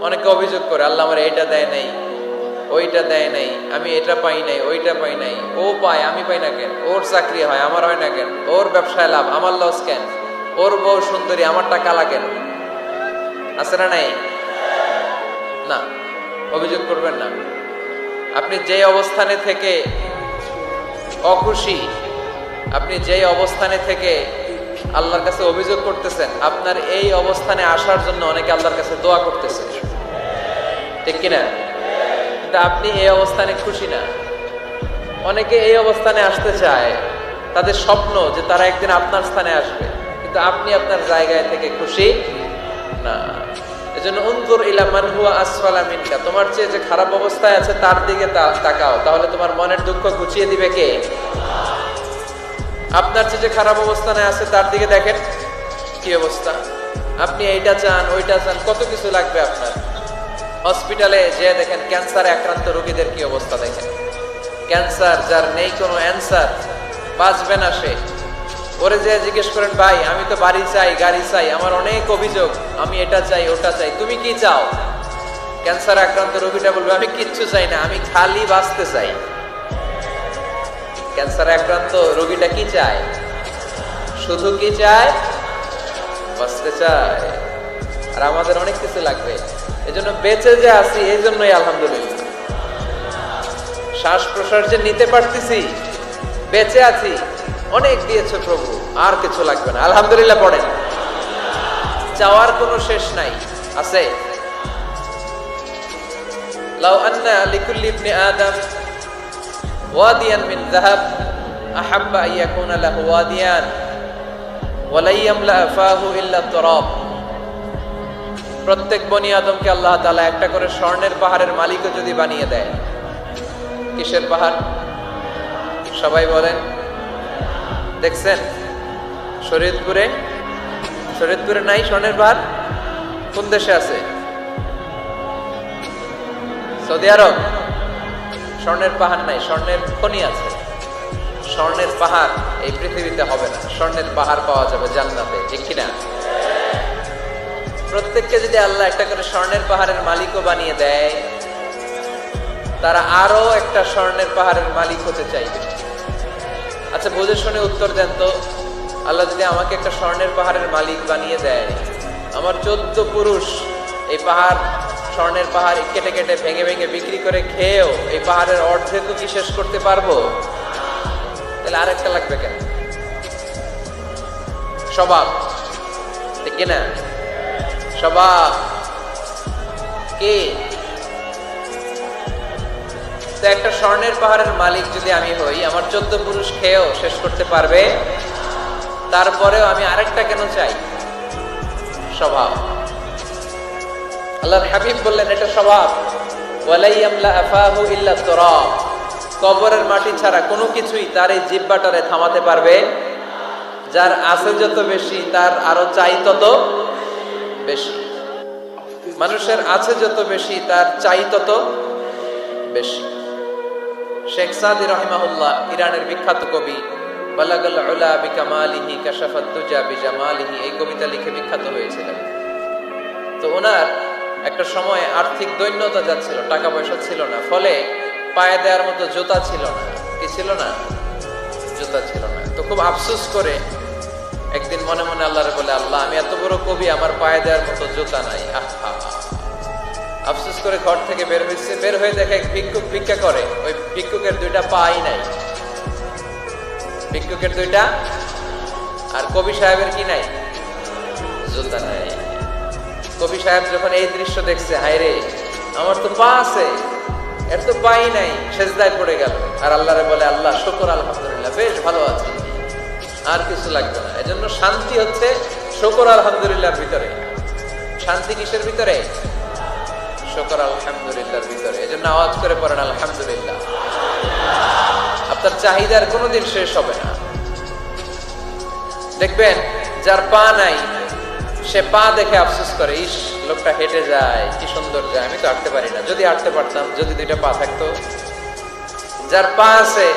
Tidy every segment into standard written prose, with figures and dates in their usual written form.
অনেকে অভিযোগ করে আল্লাহ আমার এইটা দেয় নাই, ওইটা দেয় নাই, আমি এটা পাই নাই, ওইটা পাই নাই। ও পায়, আমি পাই না কেন? ওর চাকরি হয়, আমার হয় না কেন? ওর ব্যবসায় লাভ, আমার লস কেন? ওর বউ সুন্দরী, আমারটা কালা কেন? আছে না নাই? না, অভিযোগ করবেন না। আপনি যে অবস্থানে থেকে অখুশি, আপনি যেই অবস্থানে থেকে আল্লাহর কাছে অভিযোগ করতেছেন, আপনার এই অবস্থানে আসার জন্য অনেকে আল্লাহর কাছে দোয়া করতেছে, ঠিক কিনা? কিন্তু আপনি এই অবস্থানে খুশি না। অনেকে এই অবস্থানে আসতে চায়, তাদের স্বপ্ন যে তারা একদিন আপনার স্থানে আসবে, কিন্তু আপনি আপনার জায়গায় থেকে খুশি না। এজন্য উনজুর ইলা মান হুয়া আসফালা মিনকা, তোমার চেয়ে যে খারাপ অবস্থায় আছে তার দিকে তাকাও, তাহলে তোমার মনের দুঃখ ঘুচিয়ে দিবে কে? আপনার চেয়ে যে খারাপ অবস্থানে আছে তার দিকে দেখেন কি অবস্থা। আপনি এইটা চান, ওইটা চান, কত কিছু লাগবে আপনার। হসপিটালে যে দেখেন ক্যান্সারে আক্রান্ত রোগীদের কি অবস্থা দেখেন। ক্যান্সার যার নেই কোনো অ্যান্সার, বাঁচবে না সে। ওরে যে জিজ্ঞেস করেন, ভাই আমি তো বাড়ি চাই, গাড়ি চাই, আমার অনেক অভিযোগ, আমি এটা চাই, ওটা চাই, তুমি কি চাও? ক্যান্সার আক্রান্ত রোগীটা বলবে, আমি কিচ্ছু চাই না, আমি খালি বাঁচতে চাই। ক্যান্সার আক্রান্ত রোগীটা কি চায়? শুধু কি চায়? বাঁচতে চায়। আর আমাদের অনেক কিছু লাগবে। এজন্য বেঁচে যে আছি, এই জন্যই আলহামদুলিল্লাহ। শ্বাস প্রশ্বাস যে নিতে পারতেছি, বেঁচে আছি, অনেক দিয়েছে প্রভু, আর কিছু লাগবে না, আলহামদুলিল্লাহ পড়েন। চাওয়ার কোনো শেষ নাই, আছে? লাউ আন্না লিকুল্লি ইবনি আদম ওয়াদিয়ান মিন যাহাব আহাব্বা আন ইয়াকুনা লাহু ওয়াদিয়ান ওয়া লা ইয়ামলা ফাহু ইল্লা তুরাব। প্রত্যেক বনি আদমকে আল্লাহ তাআলা একটা করে স্বর্ণের পাহাড়ের মালিকও যদি বানিয়ে দেয়। কিসের পাহাড়? সবাই বলেন। দেখছেন শরীয়তপুরে? শরীয়তপুরে নাই স্বর্ণের পাহাড়? কোন দেশে আছে? সৌদি আরব। স্বর্ণের পাহাড় নাই, স্বর্ণের খনি আছে। স্বর্ণের পাহাড় এই পৃথিবীতে হবে না, স্বর্ণের পাহাড় পাওয়া যাবে জান্নাতে, ঠিক কিনা? প্রত্যেককে যদি আল্লাহ একটা করে স্বর্ণের পাহাড়ের মালিকও বানিয়ে দেয়, তারা আরো একটা স্বর্ণের পাহাড়ের মালিক হতে চাইবে। আচ্ছা বুঝে শুনে উত্তর দেন তো, আল্লাহ যদি আমাকে একটা স্বর্ণের পাহাড়ের মালিক বানিয়ে দেয়, আমার 14 পুরুষ এই পাহাড়, স্বর্ণের পাহাড় কেটে কেটে ভেঙে ভেঙে বিক্রি করে খেয়েও এই পাহাড়ের অর্ধেকও কি শেষ করতে পারবো? তাহলে আরেকটা লাগবে কেন? স্বভাব, ঠিক কিনা? স্বভাব কি? তো একটা স্বর্ণের পাহাড়ের মালিক যদি আমি হই, আমার 14 পুরুষ খেয়েও শেষ করতে পারবে, তারপরেও আমি আরেকটা কেন চাই? স্বভাব। আল্লাহর হাবিব বললেন এটা স্বভাব। ওয়ালা ইয়ামলা আফাহু ইল্লা তুরাব। কবরের মাটি ছাড়া কোনো কিছুই তার এই জিহ্বাটারে থামাতে পারবে। যার আছে যত বেশি, তার আরো চাই তত বেশি। মানুষের আছে যত বেশি, তার চাই তত বেশি। শেখ সাদি রাহিমাহুল্লাহ, ইরানের বিখ্যাত কবি, বালাগাল উলা বিকামালিহি কাশাফাত দুজা বিজামালিহি, এই কবিতা লিখে বিখ্যাত হয়েছিলেন। তো ওনার একটা সময় আর্থিক দৈন্যতা যাচ্ছিল, টাকা পয়সা ছিল না, ফলে পায়ে দেওয়ার মতো জুতা ছিল না। কি ছিল না? জুতা ছিল না। তো খুব আফসোস করে একদিন মনে মনে আল্লাহরে বলে, আল্লাহ আমি এত বড় কবি, আমার পায়ে দেওয়ার মতো জুতা নাই। আহা, আফসোস করে ঘর থেকে বের হয়েছে। বের হয়ে দেখে এক ভিক্ষুক ভিক্ষা করে, ওই ভিক্ষুকের 2টা পাই নাই। ভিক্ষুকের 2টা, আর কবি সাহেবের কি নাই? জুতা নাই। কবি সাহেব যখন এই দৃশ্য দেখছে, হায় রে, আমার তো পা আছে, এর তো পাই নাই, সেজদায় পড়ে গেল। আর আল্লাহরে বলে, আল্লাহ শুকর, আলহামদুলিল্লাহ, বেশ ভালো আছি, আর কিছু লাগবে না। এজন্য শান্তি হচ্ছে শুকর আলহামদুলিল্লাহর ভিতরে। শান্তি কিসের ভিতরে? শুকর আলহামদুলিল্লাহর ভিতরে। এজন্য আওয়াজ করে পড়েন আলহামদুলিল্লাহ। আপনার চাহিদার কোনোদিন শেষ হবে না। দেখবেন যার পা নাই, সে পা দেখে আফসোস করে, ইস লোকটা হেঁটে যায়, কি সুন্দর যায়, আমি তো হাঁটতে পারি না, যদি হাঁটতে পারতাম, যদি 2টা পা থাকতো। যার পা আছে,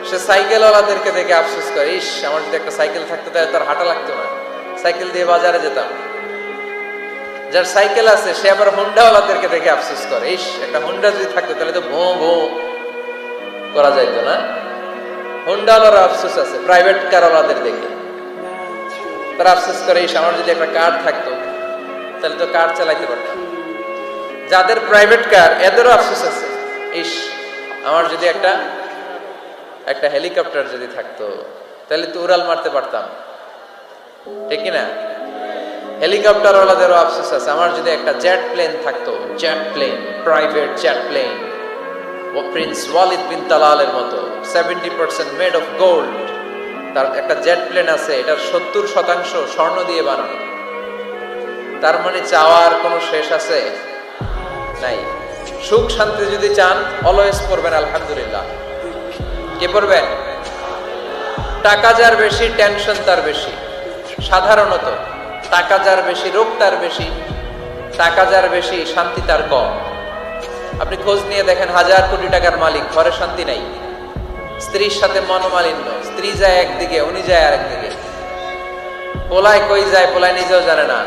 সে সাইকেলওয়ালাদেরকে দেখে আফসোস করে, ইস আমার যদি একটা সাইকেল থাকতো তাহলে তার হাঁটা লাগতো না, সাইকেল দিয়ে বাজারে যেতাম। যার সাইকেল আছে সে আবার হুন্ডাওয়ালাদেরকে দেখে আফসোস করে, ইস একটা হুন্ডা যদি থাকতো তাহলে তো ভো ভো করা যাইতো না। হুন্ডাওয়ালার আফসোস আছে প্রাইভেট কারওয়ালাদের দেখে, তারা আফসোস করে ইস আমার যদি একটা কার থাকতো তাহলে তো কার চালাইতে পারতাম। যাদের প্রাইভেট কার এদেরও আফসোস আছে, ইস আমার যদি একটা হেলিকপ্টার যদি থাকতো তাহলে তো উড়াল মারতে পারতাম, ঠিক না? হেলিকপ্টার ওয়ালাদেরও আফসোস আছে, আমার যদি একটা জেট প্লেন থাকতো, jet plane, private jet plane, ও প্রিন্স ওয়ালিদ বিন তালালের মতো 70% মেড অফ গোল্ড, তার একটা জেট প্লেন আছে, এটার 70% স্বর্ণ দিয়ে বানানো। তার মানে চাওয়ার কোনো শেষ আছে নাই। সুখ শান্তি যদি চান অলওয়েজ পড়বেন আলহামদুলিল্লাহ। কে পড়বেন? টাকা যার বেশি টেনশন তার বেশি। সাধারণত টাকা যার বেশি রোগ তার বেশি, টাকা যার বেশি শান্তি তার কম। আপনি খোঁজ নিয়ে দেখেন, 1000 কোটি টাকার মালিক, ঘরে শান্তি নাই, স্ত্রীর সাথে মনোমালিন্য, স্ত্রী যায় একদিকে উনি যায় আরেকদিকে, পোলায় কই যায় পোলায় নিজেও জানে না,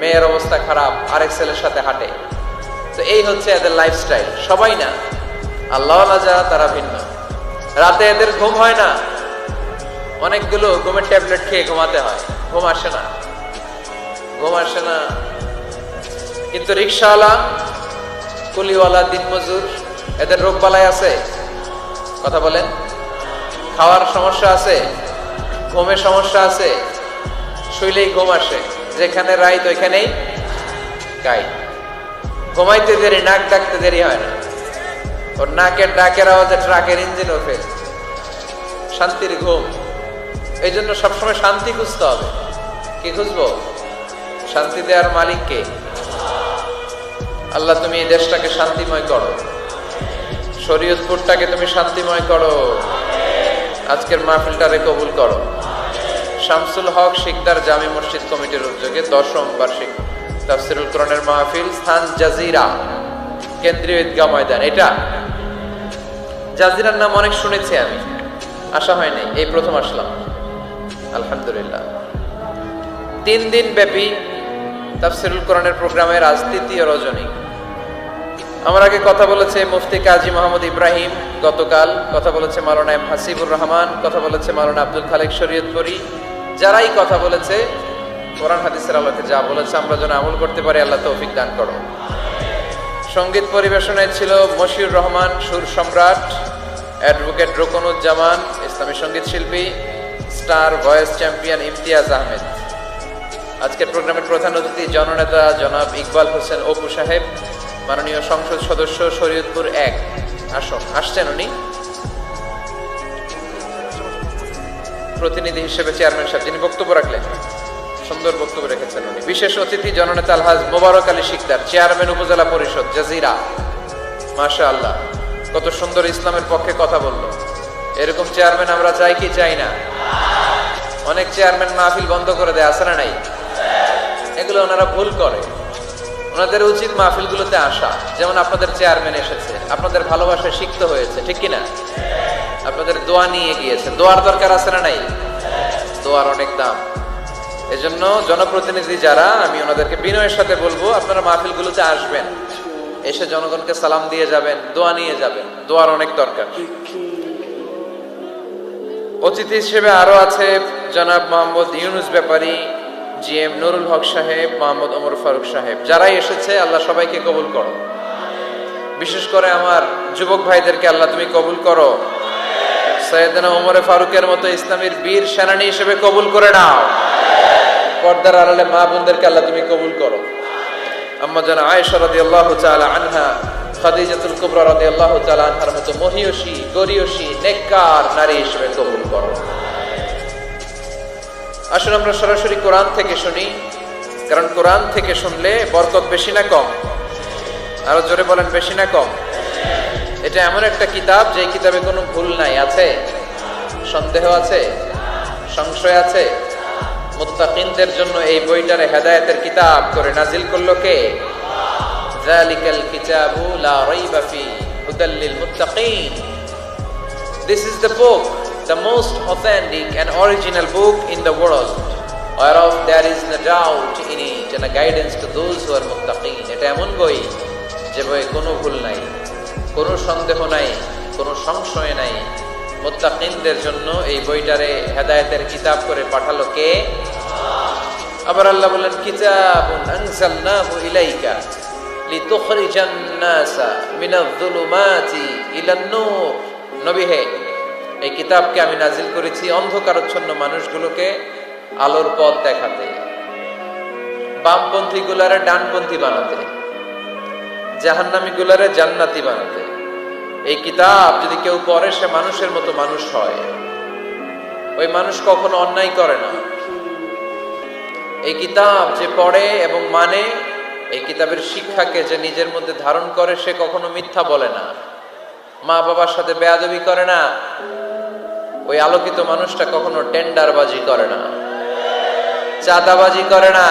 মেয়ের অবস্থা খারাপ, আরেক ছেলের সাথে হাঁটে। তো এই হচ্ছে এদের লাইফস্টাইল। সবাই না, আল্লাহওয়ালা যারা তারা ভিন্ন। রাতে এদের ঘুম হয় না, অনেকগুলো ঘুমের ট্যাবলেট খেয়ে ঘুমাতে হয়, ঘুম আসে না, ঘুম আসে না। কিন্তু রিক্সাওয়ালা, কুলিওয়ালা, দিনমজুর, এদের রোগ বালাই আছে? কথা বলেন। খাওয়ার সমস্যা আছে, ঘুমের সমস্যা আছে, শুইলেই ঘুম আসে, যেখানে রাইত ওইখানেই গাই। ঘুমাইতে দেরি, নাক ডাকতে দেরি হয় না, ওর নাকের ডাকের আওয়াজে ট্রাকের ইঞ্জিনও ফেল। শান্তির ঘুম। এই জন্য সবসময় শান্তি খুঁজতে হবে। কি খুঁজবো? শান্তি দেওয়ার মালিক কে? আল্লাহ তুমি এই দেশটাকে শান্তিময় করো, শরীয়তপুরটাকে তুমি শান্তিময় করো, আজকের মাহফিলটারে কবুল করো। শামসুল হক শিকদার জামি মসজিদ কমিটির উদ্যোগে 10ম বার্ষিক তাফসীরুল কোরআনের মাহফিল, স্থান জাজিরা, কেন্দ্রীয় ঈদগাহ ময়দান। এটা জাজিরার নাম অনেক শুনেছি আমি, আসা হয় নাই, এই প্রথম আসলাম আলহামদুলিল্লাহ। 3 দিন ব্যাপী তাফসীরুল কোরআনের প্রোগ্রামের আজ 3য় রজনী। আমার আগে কথা বলেছে মুফতি কাজী মোহাম্মদ ইব্রাহিম, গতকাল কথা বলেছে মাওলানা এম হাসিবুর রহমান, কথা বলেছে মাওলানা আব্দুল খালেক শরীয়তপুরী। যারাই কথা বলেছে কোরআন হাদিসের আলোকে যা বলেছে আমরা যেন আমল করতে পারি, আল্লাহ তৌফিক দান করো। সঙ্গীত পরিবেশনায় ছিল মশিউর রহমান সুর সম্রাট, অ্যাডভোকেট রোকনুজ্জামান ইসলামী সঙ্গীত শিল্পী, star voice champion Imtiaz Ahmed. আজকের প্রোগ্রামের প্রধান অতিথি জননেতা জনাব ইকবাল হোসেন অপু সাহেব, মাননীয় সংসদ সদস্য শরীয়তপুর 1 আসন, আসছেন উনি প্রতিনিধি হিসেবে, চেয়ারম্যান সাহেব যিনি বক্তব্য রাখলেন, সুন্দর বক্তব্য রেখেছেন উনি। বিশেষ অতিথি জননেতা আলহাজ মোবারক আলী শিকদার, চেয়ারম্যান উপজেলা পরিষদ জাজিরা। মাশাআল্লাহ, কত সুন্দর ইসলামের পক্ষে কথা বললো। এরকম চেয়ারম্যান আমরা চাই কি চাই না? অনেক চেয়ারম্যান মাহফিল বন্ধ করে দেয়, আছে না নাই? এগুলো ওনারা ভুল করে। ওনাদের উচিত মাহফিলগুলোতে আসা। যেমন আপনাদের চেয়ারম্যান এসেছে, আপনাদের ভালোবাসায় সিক্ত হয়েছে, ঠিক কিনা? আপনাদের দোয়া নিয়ে গিয়েছে, দোয়ার দরকার আছে না নাই? দোয়ার অনেক দাম। এজন্য জনপ্রতিনিধি যারা, আমি ওনাদেরকে বিনয়ের সাথে বলবো আপনারা মাহফিলগুলোতে আসবেন, এসে জনগণকে সালাম দিয়ে যাবেন, দোয়া নিয়ে যাবেন, দোয়ার অনেক দরকার। অতিথি হিসেবে আরো আছে জনাব মোহাম্মদ ইউনুস ব্যাপারী, জিএম নুরুল হক সাহেব, মোহাম্মদ ওমর ফারুক সাহেব। যারাই এসেছে আল্লাহ সবাইকে কবুল করো। বিশেষ করে আমার যুবক ভাইদেরকে আল্লাহ তুমি কবুল করো। সৈয়দনা ওমর ফারুকের মতো ইসলামের বীর সেনানী হিসেবে কবুল করে নাও। পর্দার আড়ালে মা বোনদেরকে আল্লাহ তুমি কবুল করো। আম্মা জান আয়েশা রাদিয়াল্লাহু তাআলা আনহা, খাদিজাতুল কুবরা রাদিয়াল্লাহু তাআলা আনহার মতো মহিয়সী, গরিয়সী, নেককার নারী হিসেবে কবুল করো। আসুন আমরা সরাসরি কোরআন থেকে শুনি, কারণ কোরআন থেকে শুনলে বরকত বেশি না কম? আরো জোরে বলেন, বেশি না কম? এটা এমন একটা কিতাব যে কিতাবে কোনো ভুল নাই। আছে? সন্দেহ আছে? সংশয় আছে? মুত্তাকিনদের জন্য এই বইটারে হেদায়েতের কিতাব করে নাজিল করলো কে? যালিকাল কিতাবু লা রাইবা ফি হুদাল লিল মুত্তাকিন। This is the book, the most authentic and original book in the world. whereof there is no doubt in it and a guidance to those who are muttaqin. এটা এমন বই যে বইয়ে কোনো ভুল নাই, কোনো সন্দেহ নাই, কোনো সংশয় নাই। মুত্তাকিনদের জন্য এই বইটারে হেদায়েতের কিতাব করে পাঠালো কে? আবার আল্লাহ বলেন কিতাবুন আনজালনাহু ইলাইকা লিতুখরিজান নাসা মিনায-যুলুমাতি ইলান-নূর। নবী হে, এই কিতাবকে আমি নাজিল করেছি অন্ধকারাচ্ছন্ন মানুষগুলোকে আলোর পথ দেখাতে, বামপন্থী গুলারে ডানপন্থী বানাতে, জাহান্নামী গুলারে জান্নাতি বানাতে। এই কিতাব যদি কেউ পড়ে সে মানুষের মতো মানুষ হয়। ওই মানুষ কখনো অন্যায় করে না। এই কিতাব যে পড়ে এবং মানে, এই কিতাবের শিক্ষাকে যে নিজের মধ্যে ধারণ করে সে কখনো মিথ্যা বলে না, মা বাবার সাথে বেয়াদবি করে না। ওই আলোকিত মানুষটা কখনো টেন্ডারবাজি করে না, চাঁদাবাজি করে না,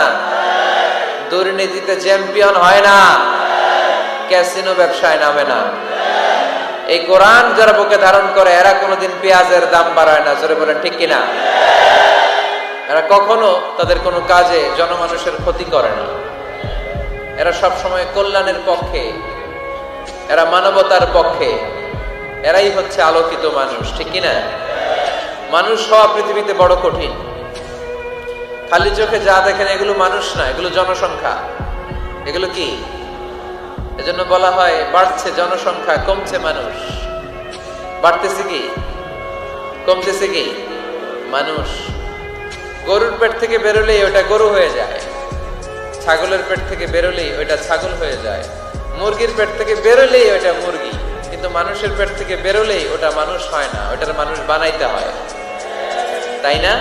দুর্নীতিতে চ্যাম্পিয়ন হয় না, ক্যাসিনো ব্যবসায় নামে না। এই কোরআন যারা বুকে ধারণ করে এরা কোনোদিন পেঁয়াজের দাম বাড়ায় না। জোরে বলেন ঠিক কিনা? এরা কখনো তাদের কোনো কাজে জনমানুষের ক্ষতি করে না। এরা সব সময় কল্যাণের পক্ষে, এরা মানবতার পক্ষে। এরাই হচ্ছে আলোকিত মানুষ, ঠিক কিনা? মানুষ হওয়া পৃথিবীতে বড় কঠিন। খালি চোখে যা দেখেন এগুলো মানুষ না, এগুলো জনসংখ্যা। এগুলো কি? এজন্য বলা হয় বাড়ছে জনসংখ্যা, কমছে মানুষ। বাড়তেছে কি, কমতেছে কি? মানুষ। গরুর পেট থেকে বেরোলেই ওটা গরু হয়ে যায়, ছাগলের পেট থেকে বেরোলেই ওইটা ছাগল হয়ে যায়, মুরগির পেট থেকে বেরোলেই ওইটা মুরগি। কিন্তু মানুষের পেট থেকে বেরোলেই ওটা মানুষ হয় না, ওটার মানুষ বানাইতে হয়, তাই না?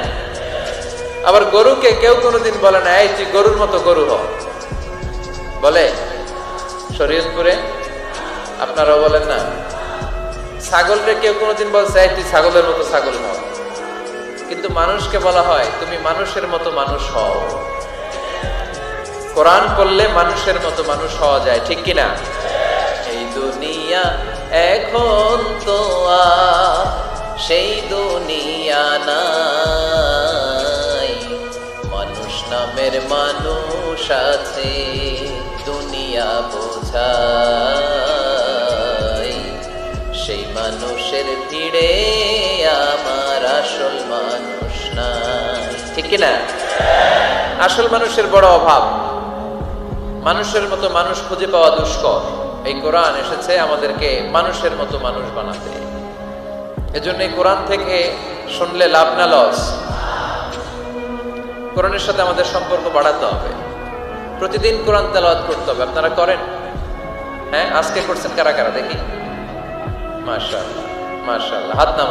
আবার গরুকে কেউ কোনোদিন বলে না এই তুই গরুর মতো গরু হ, বলে? শরীয়তপুরে আপনারাও বলেন না? ছাগলকে কেউ কোনোদিন বলছে এই তুই ছাগলের মতো ছাগল হও। কিন্তু মানুষকে বলা হয় তুমি মানুষের মতো মানুষ হও। কোরআন পড়লে মানুষের মতো মানুষ হওয়া যায়, ঠিক কিনা? এই দুনিয়া এখন তো আর সেই দুনিয়া নাই, মানুষ নামের মানুষ আছে দুনিয়া বোঝাই, সেই মানুষের ভিড়ে আমার আসল মানুষ নাই, ঠিক কিনা? আসল মানুষের বড় অভাব। মানুষের মতো মানুষ খুঁজে পাওয়া দুষ্কর। এই কোরআন এসেছে আমাদেরকে মানুষের মতো মানুষ বানাতে। এজন্য এই কোরআন থেকে শুনলে লাভ না লস? কোরআনের সাথে আমাদের সম্পর্ক বাড়াতে হবে। প্রতিদিন কোরআন তেলাওয়াত করতে হবে। আপনারা করেন? হ্যাঁ, আজকে করছেন কারা কারা দেখি? মাশাআল্লাহ, মাশাআল্লাহ, হাত নামান।